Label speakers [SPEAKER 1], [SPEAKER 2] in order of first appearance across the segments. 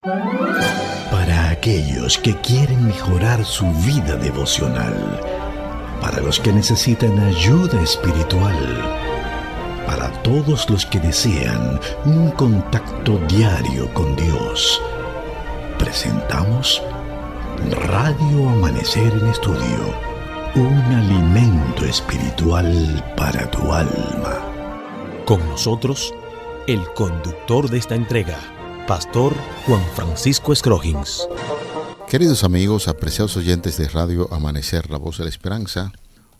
[SPEAKER 1] Para aquellos que quieren mejorar su vida devocional, para los que necesitan ayuda espiritual, para todos los que desean un contacto diario con Dios, presentamos Radio Amanecer en Estudio, un alimento espiritual para tu alma.
[SPEAKER 2] Con nosotros, el conductor de esta entrega, Pastor Juan Francisco Scroggins.
[SPEAKER 3] Queridos amigos, apreciados oyentes de Radio Amanecer, la voz de la esperanza,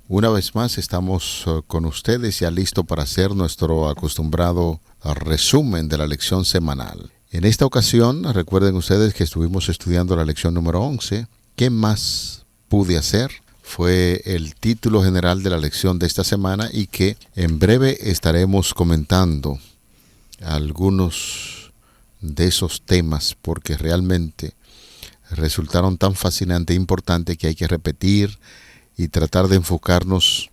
[SPEAKER 3] una vez más estamos con ustedes ya listo para hacer nuestro acostumbrado resumen de la lección semanal. En esta ocasión, recuerden ustedes que estuvimos estudiando la lección número 11. ¿Qué más pude hacer? Fue el título general de la lección de esta semana y que en breve estaremos comentando algunos de esos temas porque realmente resultaron tan fascinantes e importantes que hay que repetir y tratar de enfocarnos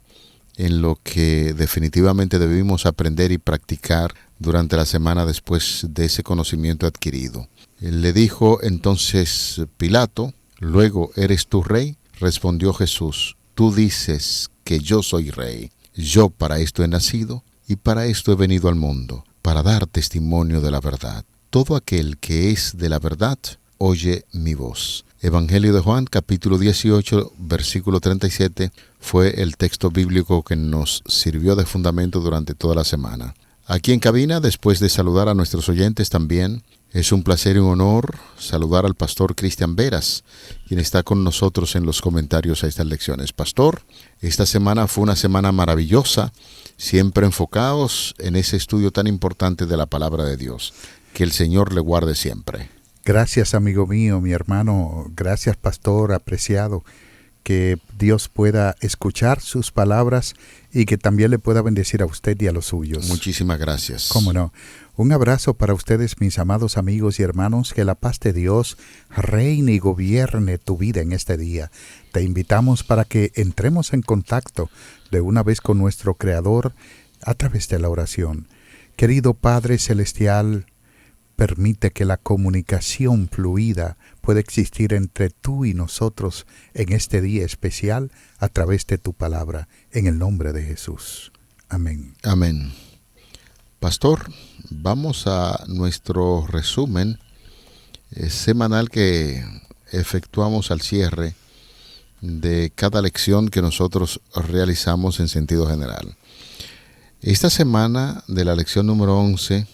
[SPEAKER 3] en lo que definitivamente debimos aprender y practicar durante la semana después de ese conocimiento adquirido. Le dijo entonces Pilato: «Luego, ¿eres tú rey?». Respondió Jesús: «Tú dices que yo soy rey. Yo para esto he nacido y para esto he venido al mundo, para dar testimonio de la verdad. Todo aquel que es de la verdad, oye mi voz». Evangelio de Juan, capítulo 18, versículo 37, fue el texto bíblico que nos sirvió de fundamento durante toda la semana. Aquí en cabina, después de saludar a nuestros oyentes también, es un placer y un honor saludar al pastor Cristian Veras, quien está con nosotros en los comentarios a estas lecciones. Pastor, esta semana fue una semana maravillosa, siempre enfocados en ese estudio tan importante de la palabra de Dios. Que el Señor le guarde siempre.
[SPEAKER 4] Gracias, amigo mío, mi hermano. Gracias, pastor apreciado. Que Dios pueda escuchar sus palabras y que también le pueda bendecir a usted y a los suyos.
[SPEAKER 3] Muchísimas gracias.
[SPEAKER 4] Cómo no. Un abrazo para ustedes, mis amados amigos y hermanos. Que la paz de Dios reine y gobierne tu vida en este día. Te invitamos para que entremos en contacto de una vez con nuestro Creador a través de la oración. Querido Padre Celestial, permite que la comunicación fluida pueda existir entre tú y nosotros en este día especial a través de tu palabra, en el nombre de Jesús. Amén.
[SPEAKER 3] Amén. Pastor, vamos a nuestro resumen semanal que efectuamos al cierre de cada lección que nosotros realizamos en sentido general. Esta semana de la lección número 11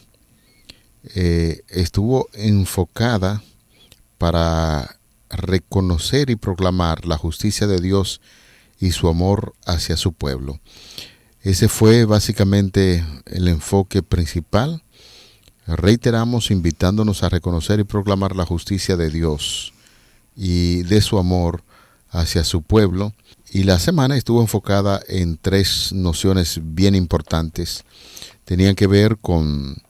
[SPEAKER 3] estuvo enfocada para reconocer y proclamar la justicia de Dios y su amor hacia su pueblo. Ese fue básicamente el enfoque principal. Reiteramos invitándonos a reconocer y proclamar la justicia de Dios y de su amor hacia su pueblo. Y la semana estuvo enfocada en tres nociones bien importantes. Tenían que ver con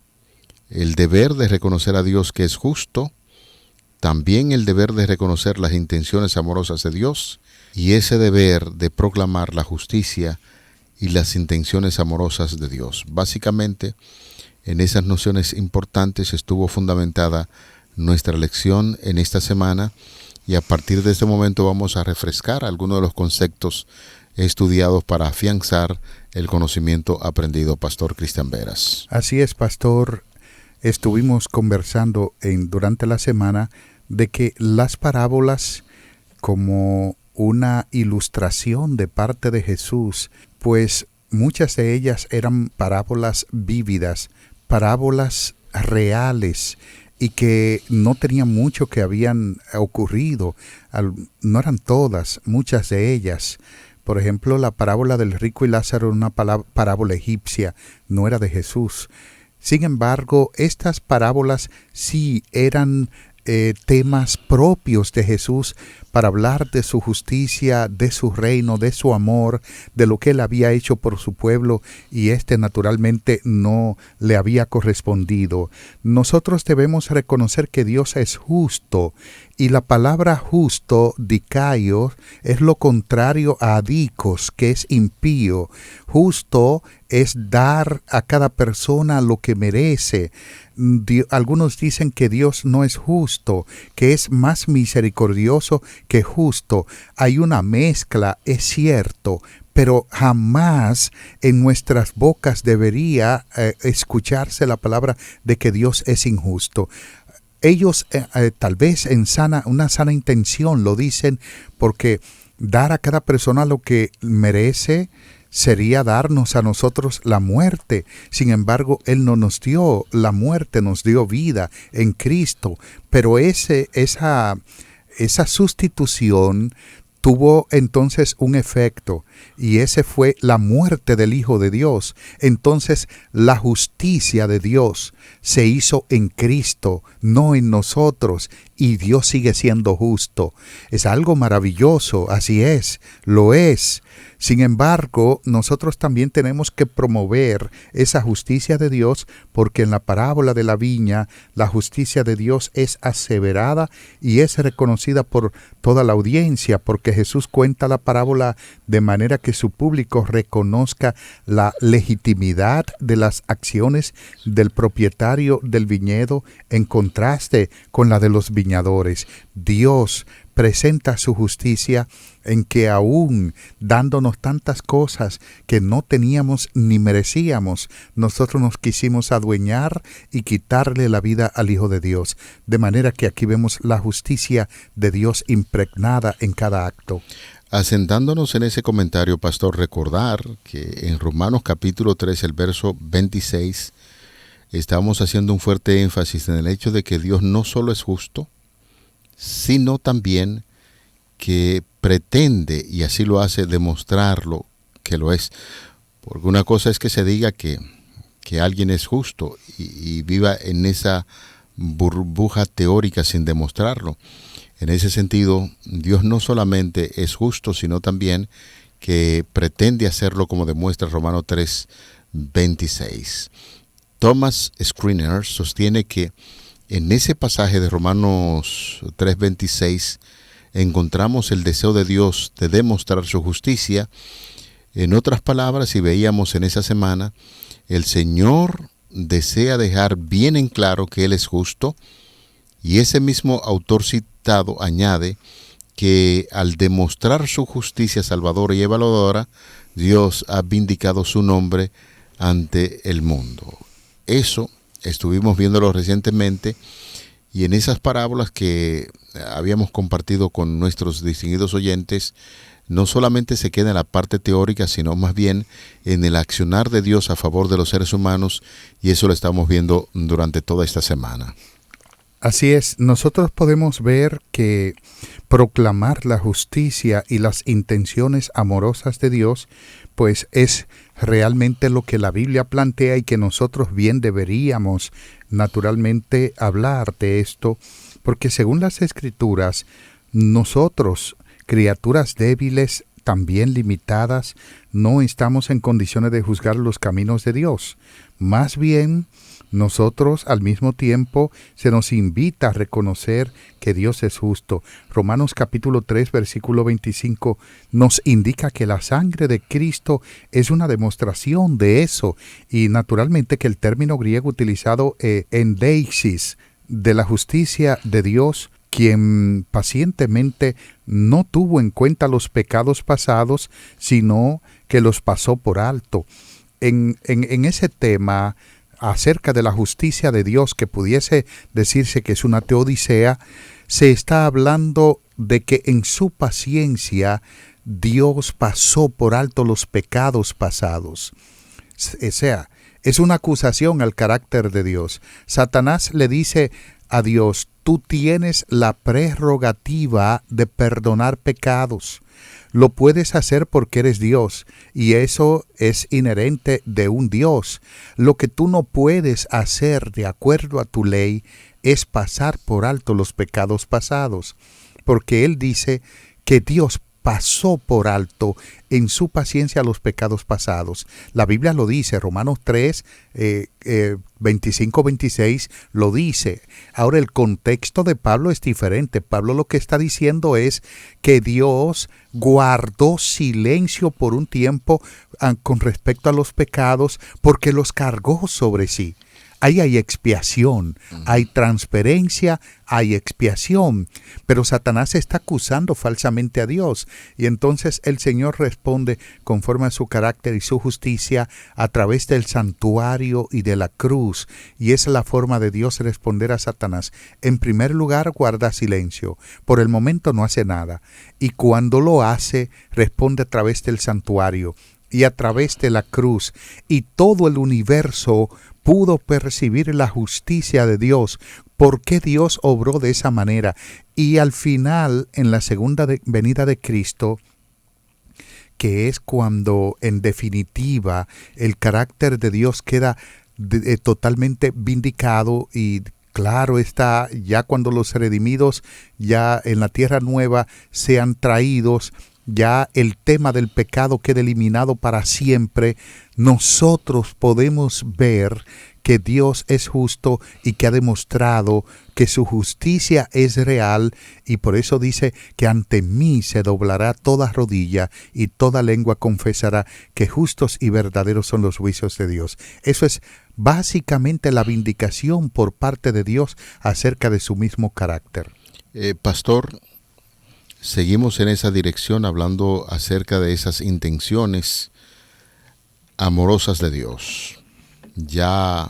[SPEAKER 3] el deber de reconocer a Dios que es justo, también el deber de reconocer las intenciones amorosas de Dios y ese deber de proclamar la justicia y las intenciones amorosas de Dios. Básicamente, en esas nociones importantes estuvo fundamentada nuestra lección en esta semana y a partir de este momento vamos a refrescar algunos de los conceptos estudiados para afianzar el conocimiento aprendido. Pastor Cristian Veras.
[SPEAKER 4] Así es, pastor. Estuvimos conversando durante la semana de que las parábolas, como una ilustración de parte de Jesús, pues muchas de ellas eran parábolas vívidas, parábolas reales y que no tenían mucho que habían ocurrido. No eran todas, muchas de ellas. Por ejemplo, la parábola del rico y Lázaro, una parábola egipcia, no era de Jesús. Sin embargo, estas parábolas sí eran temas propios de Jesús para hablar de su justicia, de su reino, de su amor, de lo que él había hecho por su pueblo y naturalmente no le había correspondido. Nosotros debemos reconocer que Dios es justo y la palabra justo, dikaio, es lo contrario a adikos, que es impío. Justo es dar a cada persona lo que merece. Algunos dicen que Dios no es justo, que es más misericordioso que justo. Hay una mezcla, es cierto, pero jamás en nuestras bocas debería escucharse la palabra de que Dios es injusto. Ellos tal vez en una sana intención lo dicen porque dar a cada persona lo que merece sería darnos a nosotros la muerte. Sin embargo, Él no nos dio la muerte, nos dio vida en Cristo. Pero esa sustitución tuvo entonces un efecto, y ese fue la muerte del Hijo de Dios. Entonces la justicia de Dios se hizo en Cristo, no en nosotros, y Dios sigue siendo justo. Es algo maravilloso, así es, lo es. Sin embargo, nosotros también tenemos que promover esa justicia de Dios, porque en la parábola de la viña, la justicia de Dios es aseverada y es reconocida por toda la audiencia, porque Jesús cuenta la parábola de manera que su público reconozca la legitimidad de las acciones del propietario del viñedo en contraste con la de los viñadores. Dios presenta su justicia en que aún dándonos tantas cosas que no teníamos ni merecíamos, nosotros nos quisimos adueñar y quitarle la vida al Hijo de Dios. De manera que aquí vemos la justicia de Dios impregnada en cada acto.
[SPEAKER 3] Asentándonos en ese comentario, pastor, recordar que en Romanos capítulo 3, el verso 26, estamos haciendo un fuerte énfasis en el hecho de que Dios no solo es justo, sino también que pretende, y así lo hace, demostrarlo que lo es. Porque una cosa es que se diga que alguien es justo y viva en esa burbuja teórica sin demostrarlo. En ese sentido, Dios no solamente es justo, sino también que pretende hacerlo, como demuestra Romanos 3, 26. Thomas Scrivener sostiene que en ese pasaje de Romanos 3:26 encontramos el deseo de Dios de demostrar su justicia. En otras palabras, y veíamos en esa semana, el Señor desea dejar bien en claro que Él es justo, y ese mismo autor citado añade que al demostrar su justicia salvadora y evaluadora, Dios ha vindicado su nombre ante el mundo. Eso estuvimos viéndolo recientemente, y en esas parábolas que habíamos compartido con nuestros distinguidos oyentes, no solamente se queda en la parte teórica, sino más bien en el accionar de Dios a favor de los seres humanos, y eso lo estamos viendo durante toda esta semana.
[SPEAKER 4] Así es, nosotros podemos ver que proclamar la justicia y las intenciones amorosas de Dios, pues es realmente lo que la Biblia plantea, y que nosotros bien deberíamos naturalmente hablar de esto, porque según las Escrituras, nosotros, criaturas débiles, también limitadas, no estamos en condiciones de juzgar los caminos de Dios. Más bien, nosotros al mismo tiempo se nos invita a reconocer que Dios es justo. Romanos capítulo 3, versículo 25 nos indica que la sangre de Cristo es una demostración de eso, y naturalmente que el término griego utilizado endeixis, de la justicia de Dios, quien pacientemente no tuvo en cuenta los pecados pasados, sino que los pasó por alto. En ese tema acerca de la justicia de Dios, que pudiese decirse que es una teodicea, se está hablando de que en su paciencia Dios pasó por alto los pecados pasados. O sea, es una acusación al carácter de Dios. Satanás le dice a Dios: tú tienes la prerrogativa de perdonar pecados. Lo puedes hacer porque eres Dios, y eso es inherente de un Dios. Lo que tú no puedes hacer de acuerdo a tu ley es pasar por alto los pecados pasados, porque Él dice que Dios pasó por alto en su paciencia los pecados pasados. La Biblia lo dice, Romanos 3, 25-26 lo dice. Ahora el contexto de Pablo es diferente. Pablo lo que está diciendo es que Dios guardó silencio por un tiempo con respecto a los pecados porque los cargó sobre sí. Ahí hay expiación, hay transferencia, hay expiación, pero Satanás está acusando falsamente a Dios y entonces el Señor responde conforme a su carácter y su justicia a través del santuario y de la cruz, y es la forma de Dios responder a Satanás. En primer lugar, guarda silencio, por el momento no hace nada, y cuando lo hace, responde a través del santuario y a través de la cruz, y todo el universo pudo percibir la justicia de Dios, por qué Dios obró de esa manera. Y al final, en la segunda venida de Cristo, que es cuando en definitiva el carácter de Dios queda totalmente vindicado y claro está, ya cuando los redimidos ya en la tierra nueva sean traídos, ya el tema del pecado queda eliminado para siempre, nosotros podemos ver que Dios es justo y que ha demostrado que su justicia es real, y por eso dice que ante mí se doblará toda rodilla y toda lengua confesará que justos y verdaderos son los juicios de Dios. Eso es básicamente la vindicación por parte de Dios acerca de su mismo carácter.
[SPEAKER 3] Pastor, seguimos en esa dirección hablando acerca de esas intenciones amorosas de Dios. Ya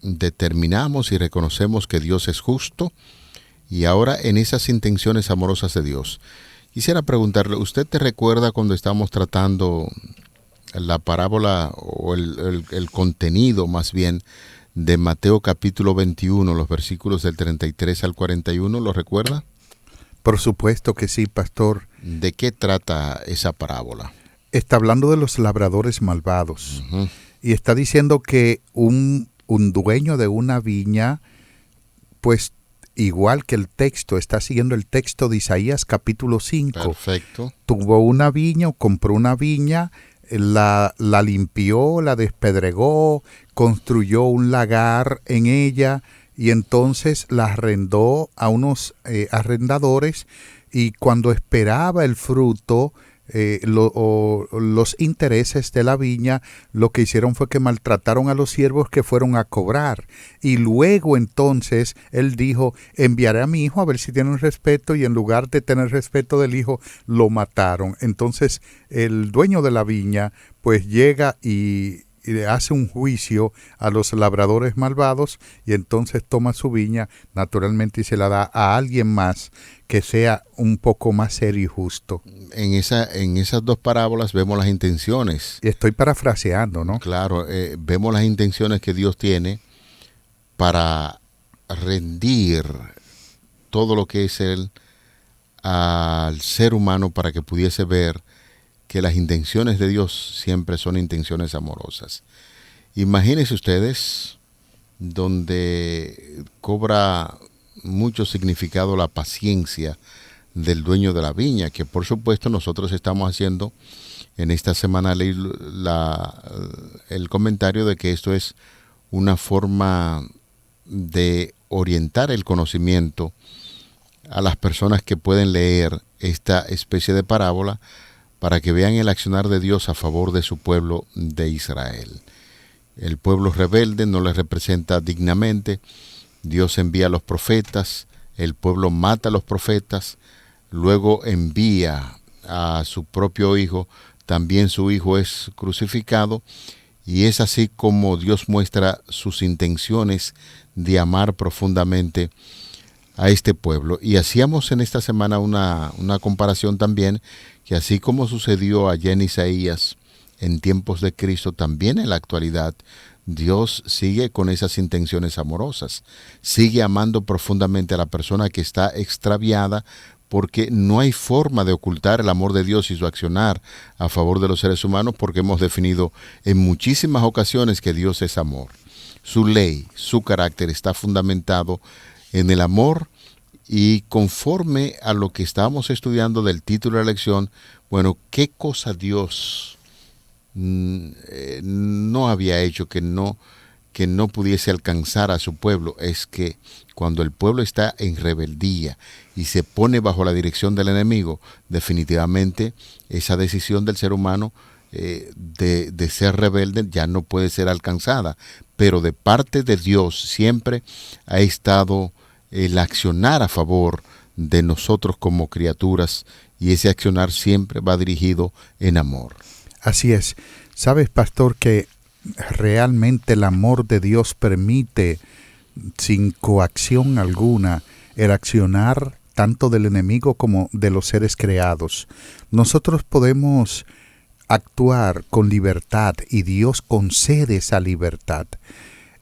[SPEAKER 3] determinamos y reconocemos que Dios es justo, y ahora en esas intenciones amorosas de Dios, quisiera preguntarle, ¿usted te recuerda cuando estábamos tratando la parábola o el contenido más bien de Mateo capítulo 21, los versículos del 33 al 41, ¿lo recuerda?
[SPEAKER 4] Por supuesto que sí, pastor.
[SPEAKER 3] ¿De qué trata esa parábola?
[SPEAKER 4] Está hablando de los labradores malvados. Uh-huh. Y está diciendo que un dueño de una viña, pues igual que el texto, está siguiendo el texto de Isaías capítulo 5.
[SPEAKER 3] Perfecto.
[SPEAKER 4] Tuvo una viña, compró una viña, la limpió, la despedregó, construyó un lagar en ella, y entonces la arrendó a unos arrendadores, y cuando esperaba el fruto, los intereses de la viña, lo que hicieron fue que maltrataron a los siervos que fueron a cobrar. Y luego entonces él dijo, enviaré a mi hijo a ver si tienen respeto, y en lugar de tener respeto del hijo, lo mataron. Entonces el dueño de la viña pues llega y le hace un juicio a los labradores malvados, y entonces toma su viña naturalmente y se la da a alguien más que sea un poco más serio y justo.
[SPEAKER 3] En esas dos parábolas vemos las intenciones.
[SPEAKER 4] Estoy parafraseando, ¿no?
[SPEAKER 3] Claro, vemos las intenciones que Dios tiene para rendir todo lo que es Él al ser humano, para que pudiese ver que las intenciones de Dios siempre son intenciones amorosas. Imagínense ustedes donde cobra mucho significado la paciencia del dueño de la viña, que por supuesto nosotros estamos haciendo en esta semana el comentario de que esto es una forma de orientar el conocimiento a las personas que pueden leer esta especie de parábola, para que vean el accionar de Dios a favor de su pueblo de Israel. El pueblo rebelde no les representa dignamente. Dios envía a los profetas, el pueblo mata a los profetas, luego envía a su propio hijo, también su hijo es crucificado, y es así como Dios muestra sus intenciones de amar profundamente a este pueblo. Y hacíamos en esta semana una comparación también, que así como sucedió allá en Isaías, en tiempos de Cristo, también en la actualidad, Dios sigue con esas intenciones amorosas, sigue amando profundamente a la persona que está extraviada, porque no hay forma de ocultar el amor de Dios y su accionar a favor de los seres humanos, porque hemos definido en muchísimas ocasiones que Dios es amor. Su ley, su carácter está fundamentado en el amor, Y conforme a lo que estábamos estudiando del título de la lección, bueno, ¿qué cosa Dios no había hecho que no pudiese alcanzar a su pueblo? Es que cuando el pueblo está en rebeldía y se pone bajo la dirección del enemigo, definitivamente esa decisión del ser humano de ser rebelde ya no puede ser alcanzada. Pero de parte de Dios siempre ha estado el accionar a favor de nosotros como criaturas, y ese accionar siempre va dirigido en amor.
[SPEAKER 4] Así es. ¿Sabes, pastor, que realmente el amor de Dios permite, sin coacción alguna, el accionar tanto del enemigo como de los seres creados? Nosotros podemos actuar con libertad y Dios concede esa libertad.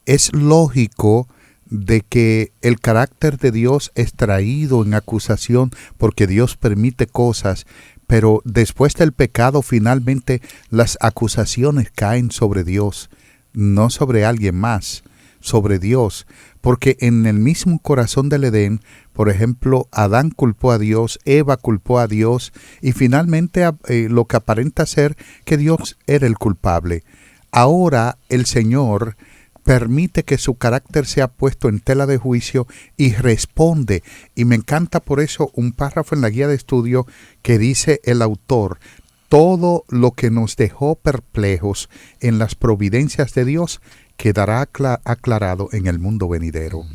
[SPEAKER 4] Es lógico de que el carácter de Dios es traído en acusación porque Dios permite cosas, pero después del pecado finalmente las acusaciones caen sobre Dios, no sobre alguien más, sobre Dios, porque en el mismo corazón del Edén, por ejemplo, Adán culpó a Dios, Eva culpó a Dios, y finalmente lo que aparenta ser que Dios era el culpable. Ahora el Señor permite que su carácter sea puesto en tela de juicio y responde. Y me encanta por eso un párrafo en la guía de estudio que dice el autor: todo lo que nos dejó perplejos en las providencias de Dios quedará aclarado en el mundo venidero.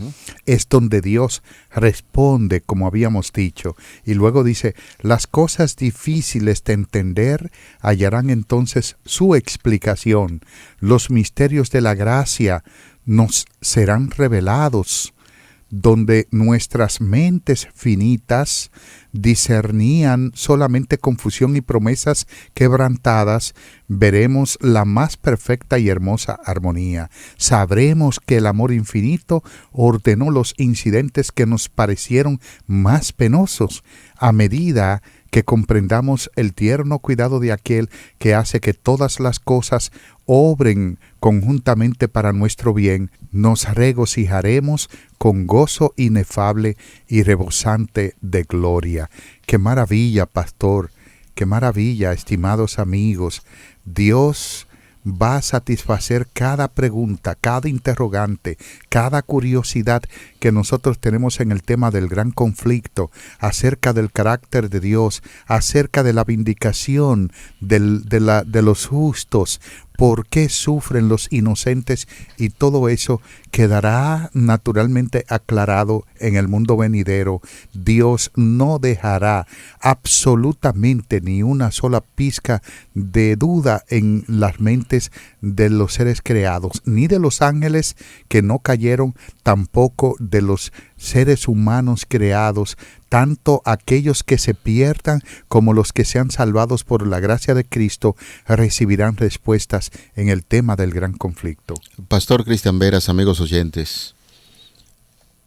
[SPEAKER 4] Es donde Dios responde, como habíamos dicho. Y luego dice, las cosas difíciles de entender hallarán entonces su explicación. Los misterios de la gracia nos serán revelados, donde nuestras mentes finitas discernían solamente confusión y promesas quebrantadas, veremos la más perfecta y hermosa armonía. Sabremos que el amor infinito ordenó los incidentes que nos parecieron más penosos, a medida que comprendamos el tierno cuidado de aquel que hace que todas las cosas obren conjuntamente para nuestro bien, nos regocijaremos con gozo inefable y rebosante de gloria. ¡Qué maravilla, pastor! ¡Qué maravilla, estimados amigos! Dios va a satisfacer cada pregunta, cada interrogante, cada curiosidad que nosotros tenemos en el tema del gran conflicto, acerca del carácter de Dios, acerca de la vindicación de los justos, por qué sufren los inocentes, y todo eso quedará naturalmente aclarado en el mundo venidero. Dios no dejará absolutamente ni una sola pizca de duda en las mentes de los seres creados, ni de los ángeles que no cayeron, tampoco de los seres humanos creados, tanto aquellos que se pierdan como los que sean salvados por la gracia de Cristo recibirán respuestas en el tema del gran conflicto.
[SPEAKER 3] Pastor Cristian Veras, amigos oyentes,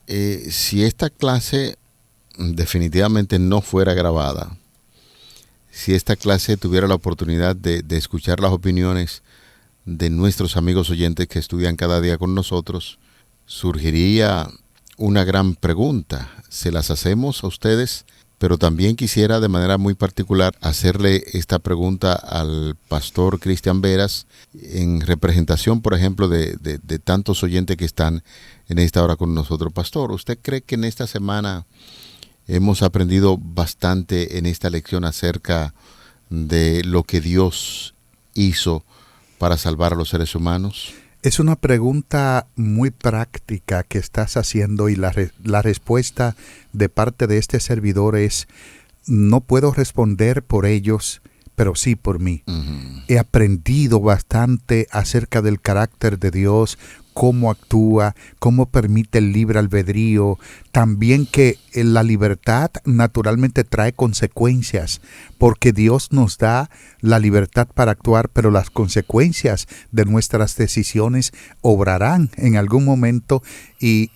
[SPEAKER 3] si esta clase definitivamente no fuera grabada, si esta clase tuviera la oportunidad de escuchar las opiniones de nuestros amigos oyentes que estudian cada día con nosotros, surgiría una gran pregunta. Se las hacemos a ustedes, pero también quisiera de manera muy particular hacerle esta pregunta al pastor Cristian Veras en representación, por ejemplo, de tantos oyentes que están en esta hora con nosotros. Pastor, ¿usted cree que en esta semana hemos aprendido bastante en esta lección acerca de lo que Dios hizo para salvar a los seres humanos?
[SPEAKER 4] Es una pregunta muy práctica que estás haciendo, y la respuesta de parte de este servidor es: no puedo responder por ellos, pero sí por mí. He aprendido bastante acerca del carácter de Dios, cómo actúa, cómo permite el libre albedrío, también que la libertad naturalmente trae consecuencias, porque Dios nos da la libertad para actuar, pero las consecuencias de nuestras decisiones obrarán en algún momento. Y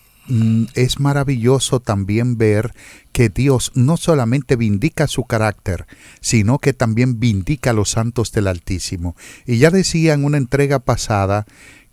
[SPEAKER 4] es maravilloso también ver que Dios no solamente vindica su carácter, sino que también vindica a los santos del Altísimo. Y ya decía en una entrega pasada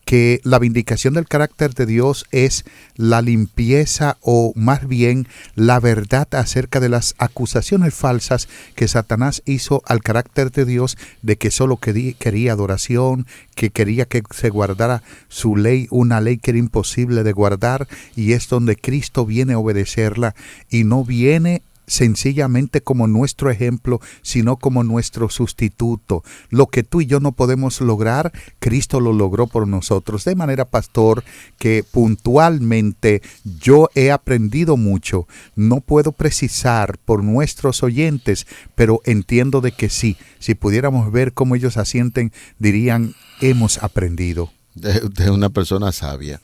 [SPEAKER 4] que la vindicación del carácter de Dios es la limpieza o más bien la verdad acerca de las acusaciones falsas que Satanás hizo al carácter de Dios, de que solo quería adoración, que quería que se guardara su ley, una ley que era imposible de guardar, y es donde Cristo viene a obedecerla y no viene sencillamente como nuestro ejemplo, sino como nuestro sustituto. Lo que tú y yo no podemos lograr, Cristo lo logró por nosotros. De manera, pastor, que puntualmente yo he aprendido mucho. No puedo precisar por nuestros oyentes, pero entiendo de que sí. Si pudiéramos ver cómo ellos asienten, dirían, hemos aprendido.
[SPEAKER 3] De una persona sabia.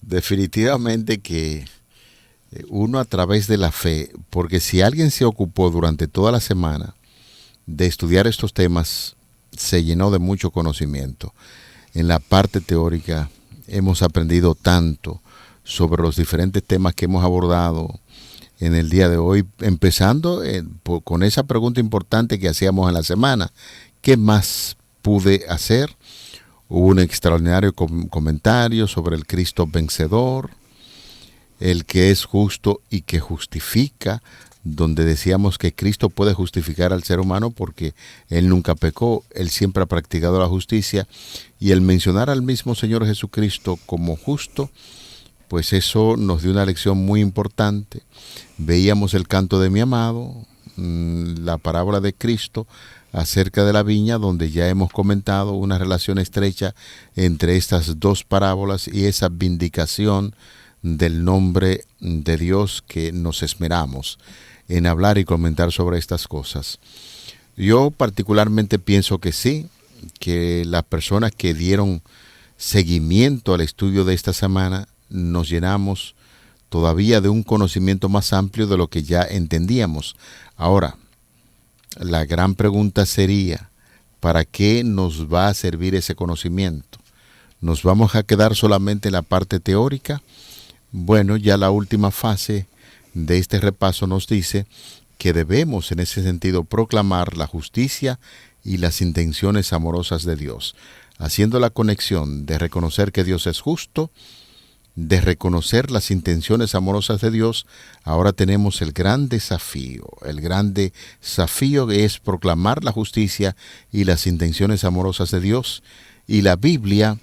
[SPEAKER 3] Definitivamente que uno a través de la fe, porque si alguien se ocupó durante toda la semana de estudiar estos temas, se llenó de mucho conocimiento. En la parte teórica hemos aprendido tanto sobre los diferentes temas que hemos abordado en el día de hoy, empezando con esa pregunta importante que hacíamos en la semana: ¿qué más pude hacer? Hubo un extraordinario comentario sobre el Cristo vencedor, el que es justo y que justifica, donde decíamos que Cristo puede justificar al ser humano porque Él nunca pecó, Él siempre ha practicado la justicia, y el mencionar al mismo Señor Jesucristo como justo, pues eso nos dio una lección muy importante. Veíamos el canto de mi amado, la parábola de Cristo acerca de la viña, donde ya hemos comentado una relación estrecha entre estas dos parábolas y esa vindicación del nombre de Dios que nos esmeramos en hablar y comentar sobre estas cosas. Yo particularmente pienso que sí, que las personas que dieron seguimiento al estudio de esta semana nos llenamos todavía de un conocimiento más amplio de lo que ya entendíamos. Ahora, la gran pregunta sería, ¿para qué nos va a servir ese conocimiento? ¿Nos vamos a quedar solamente en la parte teórica? Bueno, ya la última fase de este repaso nos dice que debemos en ese sentido proclamar la justicia y las intenciones amorosas de Dios, haciendo la conexión de reconocer que Dios es justo, de reconocer las intenciones amorosas de Dios. Ahora tenemos el gran desafío que es proclamar la justicia y las intenciones amorosas de Dios, y la Biblia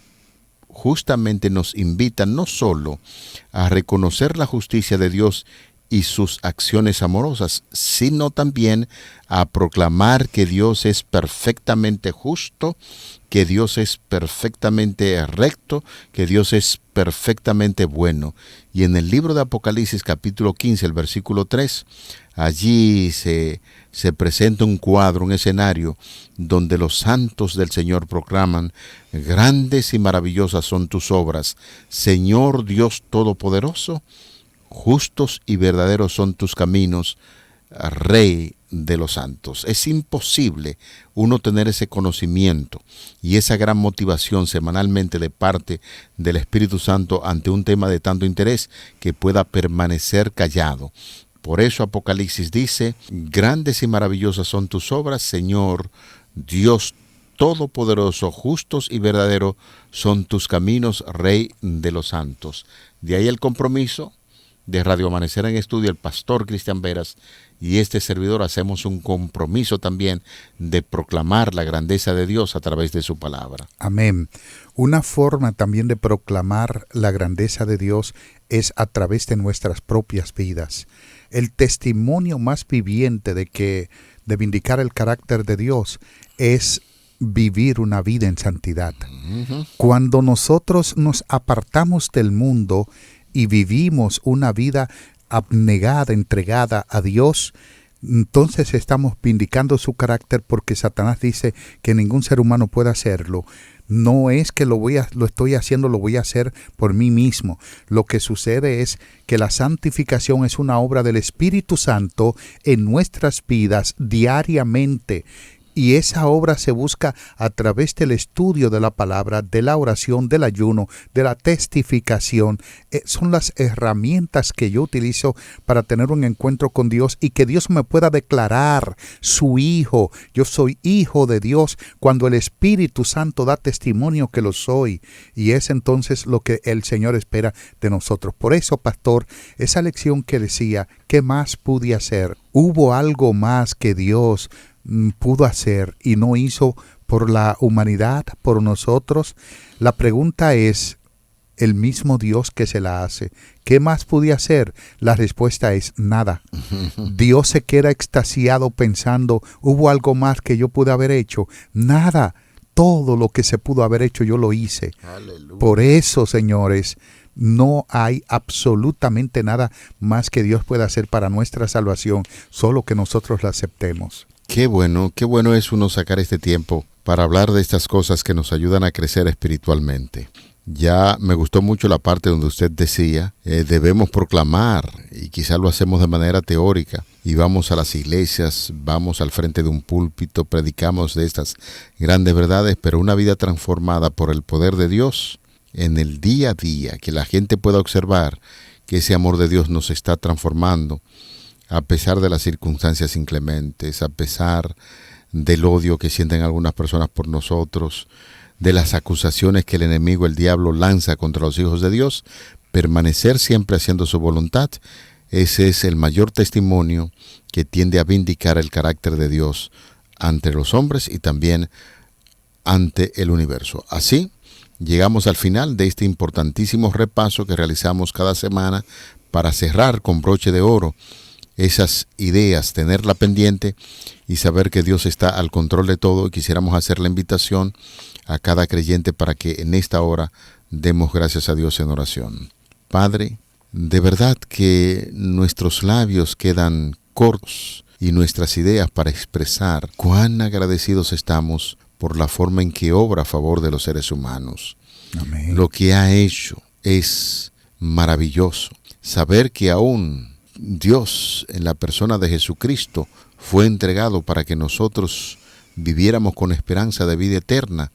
[SPEAKER 3] justamente nos invita no solo a reconocer la justicia de Dios y sus acciones amorosas, sino también a proclamar que Dios es perfectamente justo, que Dios es perfectamente recto, que Dios es perfectamente bueno. Y en el libro de Apocalipsis capítulo 15, el versículo 3, allí se presenta un cuadro, un escenario, donde los santos del Señor proclaman: grandes y maravillosas son tus obras, Señor Dios Todopoderoso, justos y verdaderos son tus caminos, Rey de los santos. Es imposible uno tener ese conocimiento y esa gran motivación semanalmente de parte del Espíritu Santo ante un tema de tanto interés que pueda permanecer callado. Por eso Apocalipsis dice: grandes y maravillosas son tus obras, Señor Dios Todopoderoso, justos y verdaderos son tus caminos, Rey de los santos. De ahí el compromiso de Radio Amanecer en Estudio, el pastor Cristian Veras y este servidor hacemos un compromiso también de proclamar la grandeza de Dios a través de su palabra.
[SPEAKER 4] Amén. Una forma también de proclamar la grandeza de Dios es a través de nuestras propias vidas. El testimonio más viviente de vindicar el carácter de Dios es vivir una vida en santidad. Uh-huh. Cuando nosotros nos apartamos del mundo y vivimos una vida abnegada, entregada a Dios, entonces estamos vindicando su carácter, porque Satanás dice que ningún ser humano puede hacerlo. No es que lo estoy haciendo, lo voy a hacer por mí mismo. Lo que sucede es que la santificación es una obra del Espíritu Santo en nuestras vidas diariamente. Y esa obra se busca a través del estudio de la palabra, de la oración, del ayuno, de la testificación. Son las herramientas que yo utilizo para tener un encuentro con Dios y que Dios me pueda declarar su hijo. Yo soy hijo de Dios cuando el Espíritu Santo da testimonio que lo soy. Y es entonces lo que el Señor espera de nosotros. Por eso, pastor, esa lección que decía, ¿qué más pude hacer? Hubo algo más que Dios pudo hacer y no hizo por la humanidad, por nosotros. La pregunta es, el mismo Dios que se la hace, ¿qué más pude hacer? La respuesta es nada. Dios se queda extasiado pensando, ¿hubo algo más que yo pude haber hecho? Nada. Todo lo que se pudo haber hecho yo lo hice. Aleluya. Por eso, señores, no hay absolutamente nada más que Dios pueda hacer para nuestra salvación, solo que nosotros la aceptemos.
[SPEAKER 3] Qué bueno es uno sacar este tiempo para hablar de estas cosas que nos ayudan a crecer espiritualmente. Ya me gustó mucho la parte donde usted decía, debemos proclamar, y quizá lo hacemos de manera teórica, y vamos a las iglesias, vamos al frente de un púlpito, predicamos de estas grandes verdades, pero una vida transformada por el poder de Dios en el día a día, que la gente pueda observar que ese amor de Dios nos está transformando, a pesar de las circunstancias inclementes, a pesar del odio que sienten algunas personas por nosotros, de las acusaciones que el enemigo, el diablo, lanza contra los hijos de Dios, permanecer siempre haciendo su voluntad. Ese es el mayor testimonio que tiende a vindicar el carácter de Dios ante los hombres y también ante el universo. Así, llegamos al final de este importantísimo repaso que realizamos cada semana para cerrar con broche de oro esas ideas, tenerla pendiente y saber que Dios está al control de todo. Y quisiéramos hacer la invitación a cada creyente para que en esta hora demos gracias a Dios en oración. Padre, de verdad que nuestros labios quedan cortos y nuestras ideas para expresar cuán agradecidos estamos por la forma en que obra a favor de los seres humanos. Amén. Lo que ha hecho es maravilloso. Saber que aún Dios, en la persona de Jesucristo, fue entregado para que nosotros viviéramos con esperanza de vida eterna.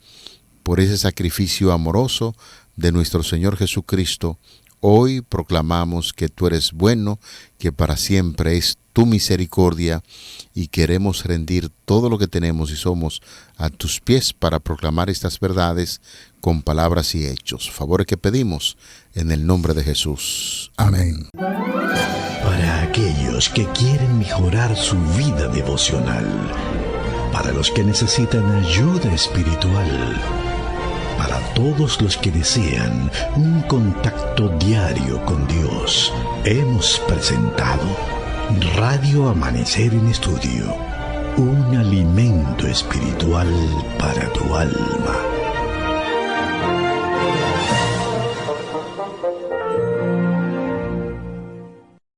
[SPEAKER 3] Por ese sacrificio amoroso de nuestro Señor Jesucristo, hoy proclamamos que tú eres bueno, que para siempre es tu misericordia, y queremos rendir todo lo que tenemos y somos a tus pies para proclamar estas verdades con palabras y hechos. Favores que pedimos en el nombre de Jesús. Amén.
[SPEAKER 1] Para aquellos que quieren mejorar su vida devocional, para los que necesitan ayuda espiritual, para todos los que desean un contacto diario con Dios, hemos presentado Radio Amanecer en Estudio, un alimento espiritual para tu alma.